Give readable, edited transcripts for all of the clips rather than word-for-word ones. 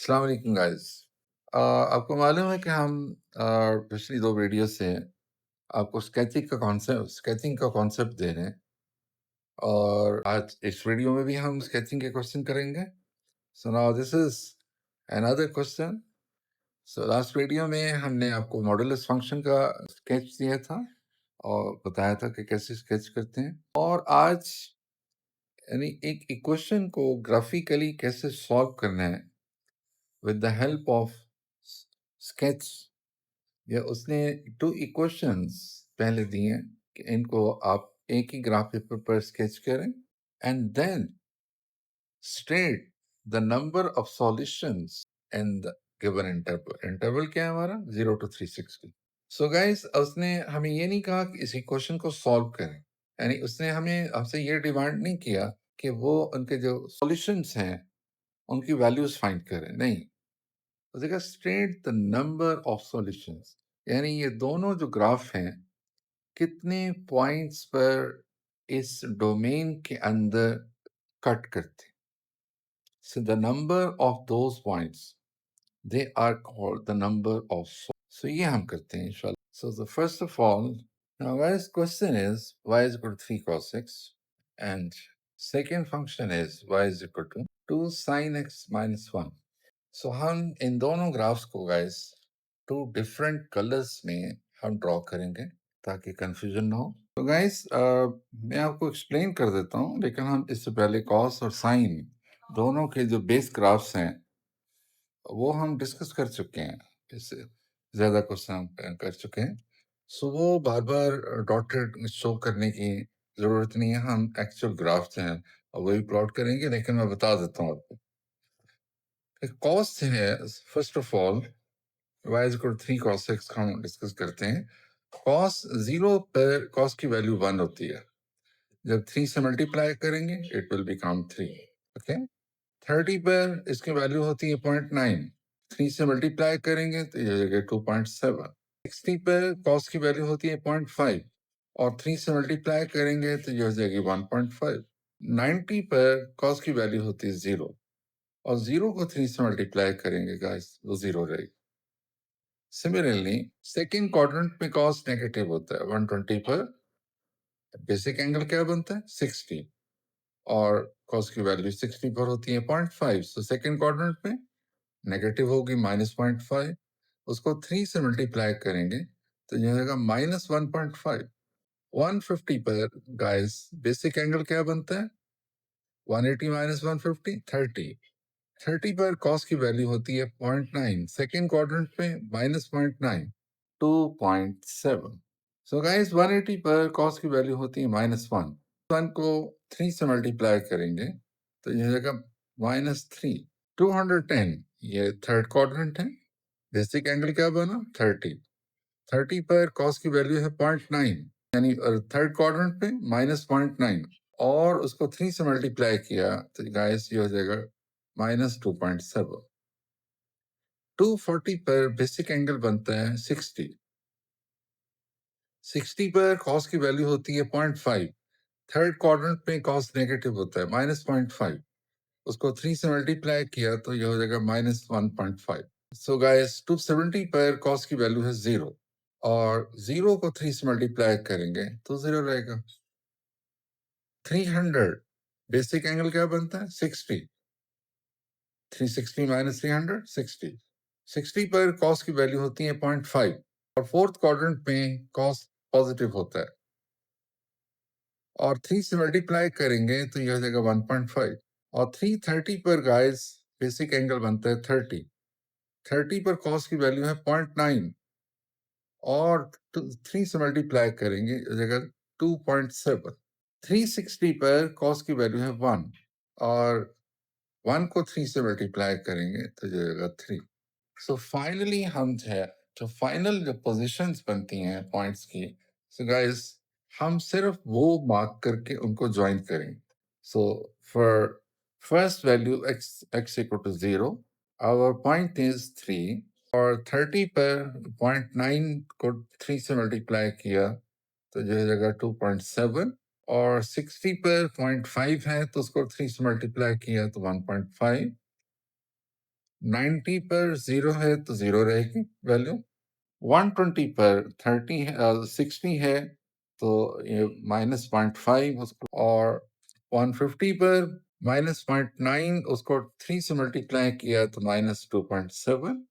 अस्सलाम वालेकुम गाइस। आपको मालूम है कि हम पिछली 2 वीडियो से आपको स्केचिंग का कॉन्सेप्ट दे रहे हैं और आज इस वीडियो में भी हम स्केचिंग के क्वेश्चन करेंगे। So now this is another question. So last video में हमने आपको मॉडुलस फंक्शन का स्केच दिया था और बताया था कि कैसे स्केच करते हैं और आज यानी एक इक्वेशन को ग्राफिकली कैसे सॉल्व करना है with the help of sketch या उसने 2 इक्वेशंस पहले दिए हैं कि इनको आप एक ही ग्राफ पेपर पर स्केच करें and then state the number of solutions in the given interval. Interval क्या है हमारा 0 to 360। सो गाइस उसने हमें ये नहीं कहा कि इस इक्वेशन को सॉल्व करें, यानी उसने हमें हमसे ये डिमांड नहीं किया कि वो उनके जो सॉल्यूशंस हैं उनकी वैल्यूज फाइंड करें, नहीं। तो देखा state the number of solutions, यानी ये दोनों जो ग्राफ हैं कितने पॉइंट्स पर इस डोमेन के अंदर कट करते हैं। So the number of those points they are called the number of. So ये हम करते हैं इंशाल्लाह। So the first of all now guys question is y is equal to 3 cos x and second function is y is equal to 2 sin x minus 1। सो हम इन दोनों graphs को guys 2 different colours में हम ड्रॉ करेंगे ताकि confusion ना हो। तो गाइस मैं आपको एक्सप्लेन कर देता हूँ, लेकिन हम इससे पहले कॉस और साइन दोनों के जो बेस ग्राफ्स हैं वो हम डिस्कस कर चुके हैं। इससे ज़्यादा क्वेश्चन हम कर चुके हैं। सो वो बार-बार डॉटेड शो करने की ज़रूरत नहीं है। हम एक्चुअल ग्राफ्स हैं और वही प्लॉट करेंगे, लेकिन मैं बता देता हूँ आपको। कॉस है first of all y is equal to 3 cos x का हम डिस्कस करते हैं। cos 0 पर cos की वैल्यू 1 होती है। जब 3 से मल्टीप्लाई करेंगे इट विल बिकम 3। ओके, 30 पर इसकी वैल्यू होती है 0.9, 3 से मल्टीप्लाई करेंगे तो ये हो जाएगा 2.7। 60 पर cos की वैल्यू होती है 0.5 और 3 से मल्टीप्लाई करेंगे तो ये हो जाएगी 1.5। 90 पर cos की वैल्यू होती है 0 और 0 को 3 से मल्टीप्लाई करेंगे गाइस वो 0 रहेगी। सिमिलरली सेकेंड क्वाड्रेंट में cos नेगेटिव होता है 120 पर। बेसिक एंगल क्या बनता है 60 और cos की वैल्यू 60 पर होती है 0.5। सो सेकेंड क्वाड्रेंट में नेगेटिव होगी -0.5, उसको 3 से मल्टीप्लाई करेंगे तो ये होगा -1.5। 150 पर गाइस बेसिक एंगल क्या बनता है 180 - 150 30। 30 पर cos की वैल्यू होती है 0.9, सेकेंड क्वाड्रेंट में -0.9 2.7। सो गाइस 180 पर cos की वैल्यू होती है -1। 1 को 3 से मल्टीप्लाई करेंगे तो ये हो जाएगा -3। 210 ये थर्ड क्वाड्रेंट है। बेसिक एंगल क्या बना 30। 30 पर cos की वैल्यू है 0.9, यानी थर्ड क्वाड्रेंट में -0.9 और उसको 3 से मल्टीप्लाई किया तो गाइस ये हो जाएगा -2.7। 240 पर बेसिक एंगल बनता है 60। 60 पर cos की वैल्यू होती है 0.5, थर्ड क्वाड्रेंट में cos नेगेटिव होता है -0.5, उसको 3 से मल्टीप्लाई किया तो ये हो जाएगा -1.5। सो गाइस 270 पर cos की वैल्यू है 0 और 0 को 3 से मल्टीप्लाई करेंगे तो 0 रहेगा। 300 बेसिक एंगल क्या बनता है 60। 360 - 300 60। 60 पर cos की वैल्यू होती है 0.5 और फोर्थ क्वाड्रेंट में cos पॉजिटिव होता है और 3 से मल्टीप्लाई करेंगे तो यह हो जाएगा 1.5 और 330 पर गाइस बेसिक एंगल बनता है 30। 30 पर cos की वैल्यू है 0.9 और 3 से मल्टीप्लाई करेंगे हो जाएगा 2.7। 360 पर cos की वैल्यू है 1 और 1 को 3 से मल्टीप्लाई करेंगे तो हो जाएगा 3। सो फाइनली हम जो फाइनल जो पोजीशंस बनती हैं पॉइंट्स की, सो गाइस हम सिर्फ वो मार्क करके उनको ज्वाइन करेंगे। So for first value x equal to 0 our point is 3 और 30 पर 0.9 को 3 से मल्टीप्लाई किया तो जो है जगह 2.7 और 60 पर 0.5 है तो उसको 3 से मल्टीप्लाई किया तो 1.5 90 पर 0 है तो 0 रहेगी वैल्यू। 120 पर 60 है तो ये -0.5 उसको, और 150 पर -0.9 उसको 3 से मल्टीप्लाई किया तो -2.7,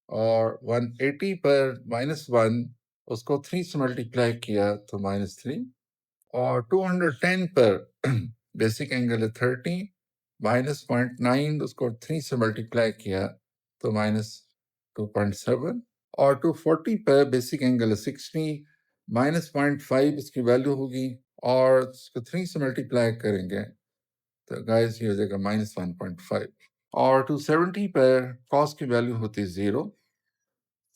और 180 पर -1 उसको 3 से मल्टीप्लाई किया तो -3, और 210 पर बेसिक एंगल है 30, -0.9 उसको 3 से मल्टीप्लाई किया तो -2.7, और 240 पर बेसिक एंगल है 60, -0.5 इसकी वैल्यू होगी, और उसको 3 से मल्टीप्लाई करेंगे तो गाइस ये हो जाएगा -1.5, और 270 पर कॉस की वैल्यू होती है 0,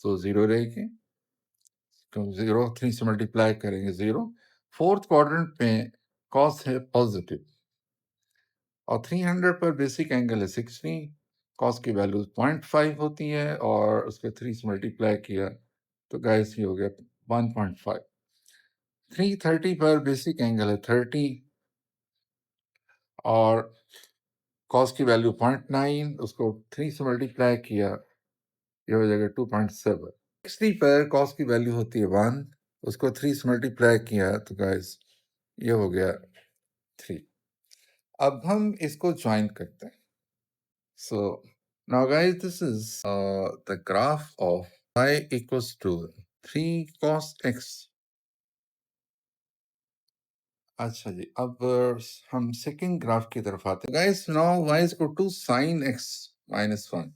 तो 0 रहेगी, तो 0 3 से मल्टीप्लाई करेंगे 0। फोर्थ क्वाड्रेंट में कॉस है पॉजिटिव, और 300 पर बेसिक एंगल है 60, कॉस की वैल्यू 0.5 होती है, और उसके 3 से मल्टीप्लाई किया तो गाइस ये हो गया 1.5। 330 पर बेसिक एंगल है 30, और कॉस की वैल्यू 0.9, उसको 3 से मल्टीप्लाई किया, ये हो जाएगा 2.7। 60 पर कॉस की वैल्यू होती है 1, उसको 3 से मल्टीप्लाई किया तो गाइस ये हो गया 3। अब हम इसको ज्वाइन करते हैं। So now guys, this is the graph of y equals to 3 cos x. अच्छा जी, अब हम सेकंड ग्राफ की तरफ आते हैं। Guys now y is equal to sin x minus 1.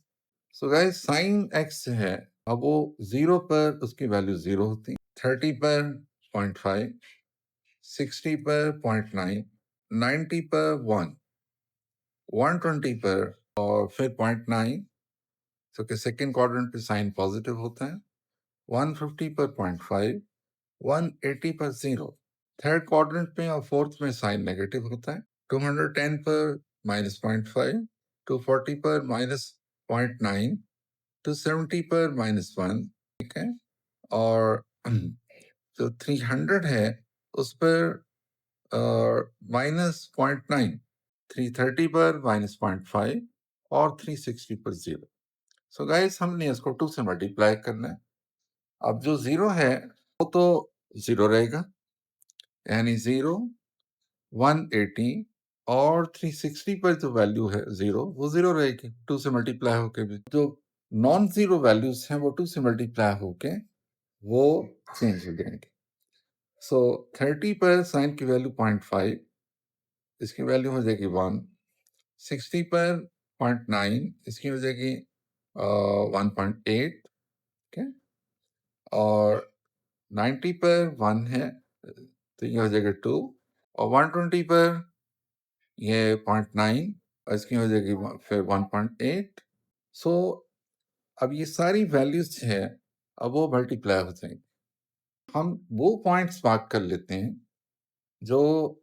So guys sin x है, अब वो 0 पर उसकी वैल्यू 0 होती है, 30 पर 0.5, 60 पर 0.9, 90 पर 1, 120 पर और फिर 0.9, तो कि सेकेंड क्वाड्रेंट पे साइन पॉजिटिव होता है, 150 पर 0.5, 180 पर 0, थर्ड क्वाड्रेंट में और फोर्थ में साइन नेगेटिव होता है, 210 पर -0.5, 240 पर -0.9, 270 पर -1, ठीक है, और जो 300 है उस पर -0.9, 330 पर -0.5, और 360 पर 0। सो गाइस हमने इसको 2 से मल्टीप्लाई करना है। अब जो 0 है वो तो 0 रहेगा, यानी 0, 180 और 360 पर जो वैल्यू है 0, वो 0 रहेगी 2 से मल्टीप्लाई होके भी। जो नॉन जीरो वैल्यूज हैं वो 2 से मल्टीप्लाई होके वो चेंज हो जाएंगे। सो 30 पर साइन की वैल्यू 0.5, इसकी वैल्यू हो जाएगी 1, 60 पर 0.9, इसकी हो जाएगी 1.8, ठीक है, और 90 पर 1 है तो ये हो जाएगा 2, और 120 पर ये 0.9 और इसकी हो जाएगी फिर 1.8। सो अब ये सारी वैल्यूज है, अब वो मल्टीप्लाई हो जाएंगी। हम वो पॉइंट्स मार्क कर लेते हैं जो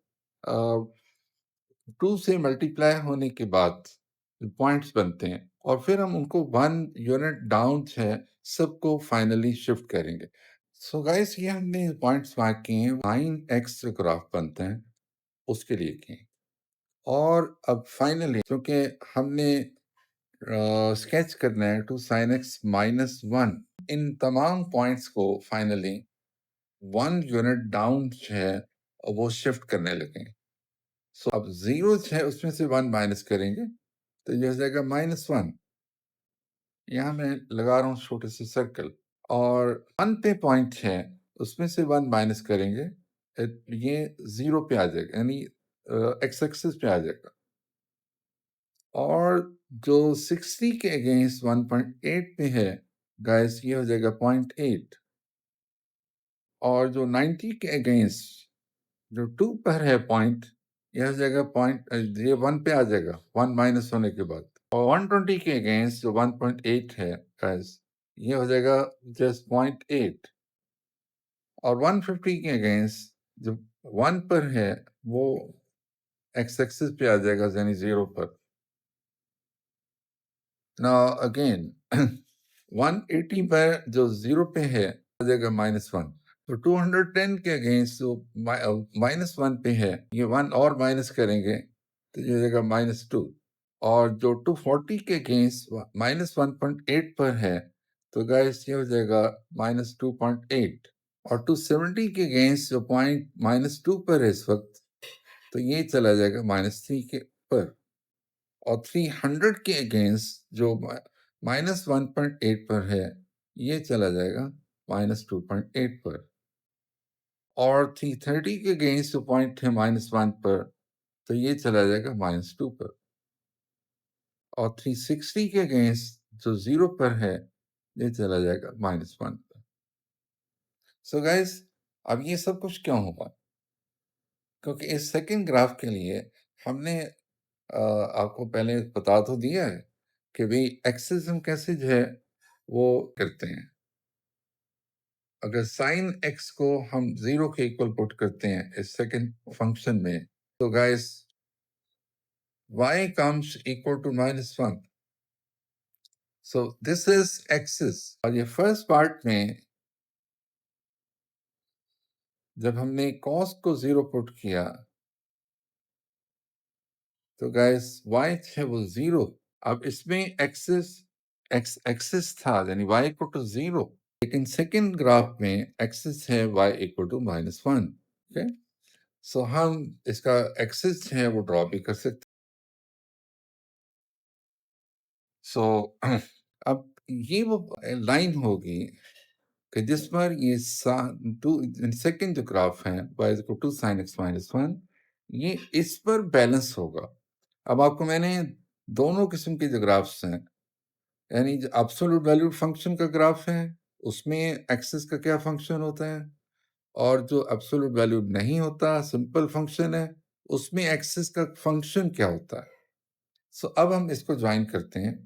2 से मल्टीप्लाई होने के बाद पॉइंट्स बनते हैं, और फिर हम उनको 1 यूनिट डाउन है सबको फाइनली शिफ्ट करेंगे। सो गाइस ये हमने पॉइंट्स मार्क किए हैं, 9x जो ग्राफ बनते हैं उसके लिए किए। और अब फाइनली क्योंकि हमने स्केच करना है टू साइन एक्स माइनस 1, इन तमाम पॉइंट्स को फाइनली 1 यूनिट डाउन है और वो शिफ्ट करने लगे। सो अब 0 है उसमें से 1 माइनस करेंगे तो ये हो जाएगा -1। यहाँ मैं लगा रहा हूँ छोटे से सर्कल, और 1 पे पॉइंट है उसमें से 1 माइनस करेंगे, ये 0 पे आ जाएगा, यानी एक्स एक्सिस पे आ जाएगा। और जो 60 के अगेंस्ट 1.8 पे है गाइस ये हो जाएगा 0.8, और जो 90 के अगेंस्ट जो 2 पर है पॉइंट, ये हो जाएगा पॉइंट, ये 1 पे आ जाएगा 1 माइनस होने के बाद। और 120 के अगेंस्ट जो 1.8 है गाइस ये हो जाएगा जस्ट 0.8, और 150 के अगेंस्ट जो 1 पर है वो एक्स एक्सिस पे आ जाएगा, यानी 0 पर। नाउ अगेन 180 पर जो 0 पे है आ जाएगा -1, तो 210 के अगेंस्ट जो -1 पे है, ये 1 और माइनस करेंगे तो ये हो जाएगा -2, और जो 240 के अगेंस्ट -1.8 पर है, तो गाइस ये हो जाएगा -2.8। और 270 के अगेंस्ट जो पॉइंट -2 पर है इस वक्त, तो ये चला जाएगा -3 के पर। और 300 के अगेंस्ट जो -1.8 पर है, ये चला जाएगा -2.8 पर। और 330 के अगेंस्ट जो पॉइंट है -1 पर, तो ये चला जाएगा -2 पर। और 360 के अगेंस्ट जो 0 पर है, ये चला जाएगा -1 पर। सो गाइस, अब ये सब कुछ क्यों हुआ? क्योंकि इस सेकंड ग्राफ के लिए हमने आपको पहले बता तो दिया है कि भई एक्सेस हम कैसे जो है वो करते हैं। अगर sin x को हम 0 के इक्वल पुट करते हैं इस सेकंड फंक्शन में, तो guys y comes equal to -1. So this is axis. और ये फर्स्ट पार्ट में जब हमने cos को 0 पुट किया, तो गाइस y है वो 0। अब इसमें एक्सेस था, यानी y इक्वल टू 0। लेकिन सेकंड ग्राफ में एक्सेस है y equal to -1। Okay, so हम इसका एक्सेस है वो ड्रॉ भी कर सकते। सो अब ये वो लाइन होगी कि जिस पर ये सेकंड जो ग्राफ है y equal to sin x -1, ये इस पर बैलेंस होगा। अब आपको मैंने दोनों किस्म के जो ग्राफ्स हैं, यानी जो एब्सोल्यूट वैल्यूड फंक्शन का ग्राफ है, उसमें एक्सेस का क्या फंक्शन होता है, और जो एब्सोल्यूट वैल्यूड नहीं होता, सिंपल फंक्शन है, उसमें एक्सेस का फंक्शन क्या होता है। सो अब हम इसको ज्वाइन करते हैं,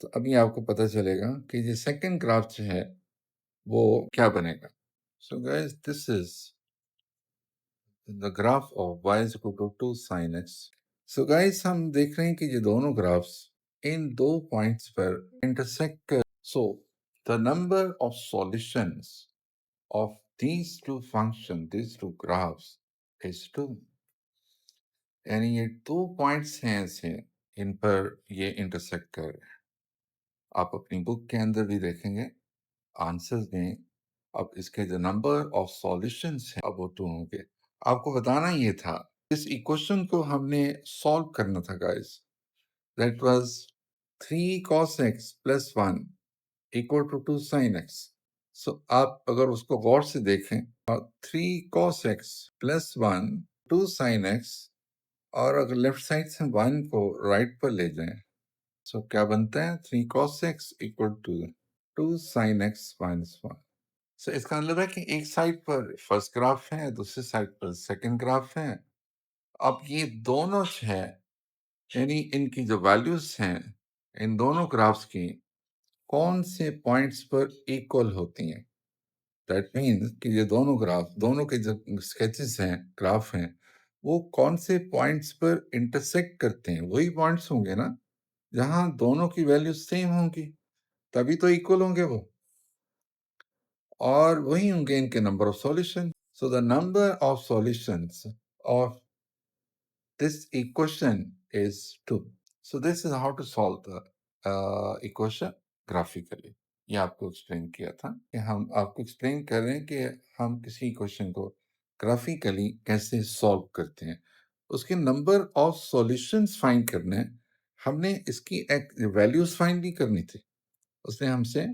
तो अभी आपको पता चलेगा कि ये सेकंड ग्राफ जो है वो क्या बनेगा। So guys, this is the graph of y is equal to 2 sin x। So guys, हम देख रहे हैं कि ये दोनों ग्राफ्स इन दो पॉइंट्स पर इंटरसेक्ट कर। सो the number of solutions of these two graphs is 2। यानी ये 2 पॉइंट्स हैं ऐसे, इन पर ये इंटरसेक्ट कर रहे हैं। आप अपनी बुक के अंदर भी देखेंगे आंसर्स में, अब इसके जो नंबर ऑफ सॉल्यूशंस हैं, अब वो 2 होंगे। आपको बताना ये था, इस इक्वेशन को हमने सॉल्व करना था guys. That was 3 cos x plus 1 equal to 2 sin x। So आप अगर उसको गौर से देखें, 3 cos x plus 1 2 sin x, और अगर लेफ्ट साइड से 1 को राइट पर ले जाएं, सो क्या बनता है? 3 cos x equal to 2 sin x minus 1। So इसका मतलब है कि एक साइड पर फर्स्ट ग्राफ है, दूसरी साइड पर सेकंड ग्राफ है। अब ये दोनों जो है, यानी इनकी जो वैल्यूज हैं इन दोनों ग्राफ्स की, कौन से पॉइंट्स पर इक्वल होती हैं। दैट मीन्स कि ये दोनों ग्राफ, दोनों के जो स्केचेस हैं, ग्राफ हैं, वो कौन से पॉइंट्स पर इंटरसेक्ट करते हैं। वही पॉइंट्स होंगे ना जहां दोनों की वैल्यूज सेम होंगी, तभी तो इक्वल होंगे वो। और वही होंगे इनके number of solution. So the number of solutions of this equation is 2. So this is how to solve the equation graphically. ये आपको एक्सप्लेन किया था कि हम आपको एक्सप्लेन कर रहे हैं कि हम किसी इक्वेशन को ग्राफिकली कैसे सॉल्व करते हैं। उसके नंबर ऑफ सॉल्यूशंस फाइंड करने हैं, हमने इसकी एक वैल्यूज फाइंड भी करनी थी। उसने हमसे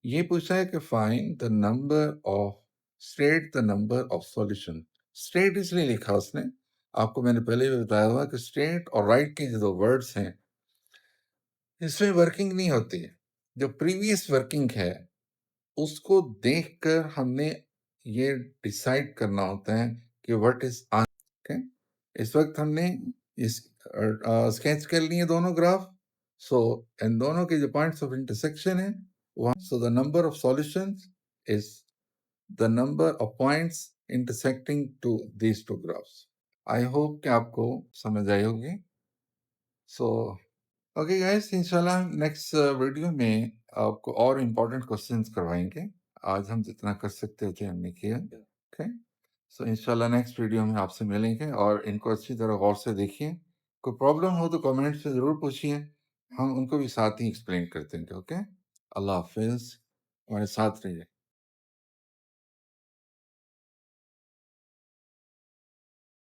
ये पूछा है कि find the number of state the number of solution. State इसलिए लिखा उसने, आपको मैंने पहले भी बताया हुआ कि स्टेट और राइट के जो दो वर्ड्स हैं, इसमें वर्किंग नहीं होती है। जो प्रीवियस वर्किंग है उसको देखकर हमने ये डिसाइड करना होता है कि व्हाट इज ओके। इस वक्त हमने इस स्केच कर लिए दोनों ग्राफ। सो इन दोनों के जो पॉइंट्स ऑफ इंटरसेक्शन है, सो the number of solutions is the number of points intersecting to these two graphs. I hope कि आपको समझ आई होगी। सो ओके गाइस, इंशाल्लाह नेक्स्ट वीडियो में आपको और इम्पोर्टेंट क्वेश्चंस करवाएंगे। आज हम जितना कर सकते थे हमने किया। ओके, सो इंशाल्लाह नेक्स्ट वीडियो में आपसे मिलेंगे, और इनको अच्छी तरह गौर से देखिए कोई प्रॉब्लम हो तो कमेंट्स में ज़रूर पूछिए, हम उनको भी साथ ही एक्सप्लेन कर देंगे, ओके? अल्लाह हाफ़िज़, हमारे साथ रहिए।